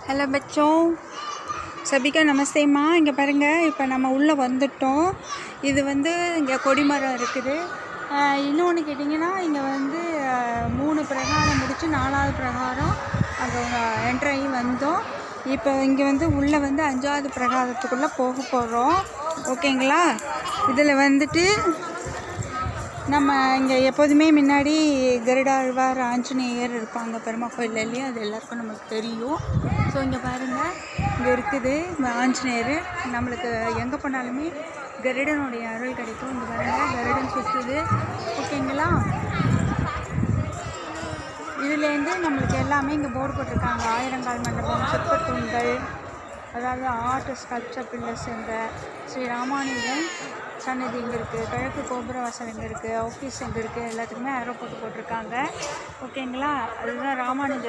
Hello பச்சோ, Sabika நமஸ்தேம்மா. இங்கே பாருங்கள், இப்போ நம்ம உள்ளே வந்துட்டோம். இது இங்கே கொடிமரம் இருக்குது. இன்னொன்று கேட்டிங்கன்னா, இங்கே 3 பிரகாரம் முடித்து 4வது பிரகாரம் அங்கே என்ட்ராகி வந்தோம். இப்போ இங்கே உள்ளே 5வது பிரகாரத்துக்குள்ளே போக போகிறோம். ஓகேங்களா? இதில் நம்ம இங்கே எப்போதுமே முன்னாடி கருடாழ்வார், ஆஞ்சநேயர் இருப்பாங்க பெருமா கோயில் இல்லையா, அது எல்லாருக்கும் நமக்கு தெரியும். ஸோ இங்கே பாருங்கள், இங்கே இருக்குது ஆஞ்சநேயர். நம்மளுக்கு எங்கே போனாலுமே கருடனுடைய அருள் கிடைக்கும். இங்கே பாருங்கள், கருடன் சுற்றுது. ஓகேங்களா? இதுலேருந்து நம்மளுக்கு எல்லாமே இங்கே போர்டு போட்டிருக்காங்க. ஆயிரங்கால் மண்டபம், சிற்பத்தூண்கள், அதாவது ஆர்ட் ஸ்கல்ப்சர் பில்லர்ஸ், இந்த ஸ்ரீ ராமானுஜன் சன்னதி இங்கே இருக்குது, கிழக்கு கோபுரவாசல் இங்கே இருக்குது, ஆஃபீஸ் இங்கே இருக்குது, எல்லாத்துக்குமே ஏரோ போட்டிருக்காங்க. ஓகேங்களா? அதுதான் ராமானுஜர்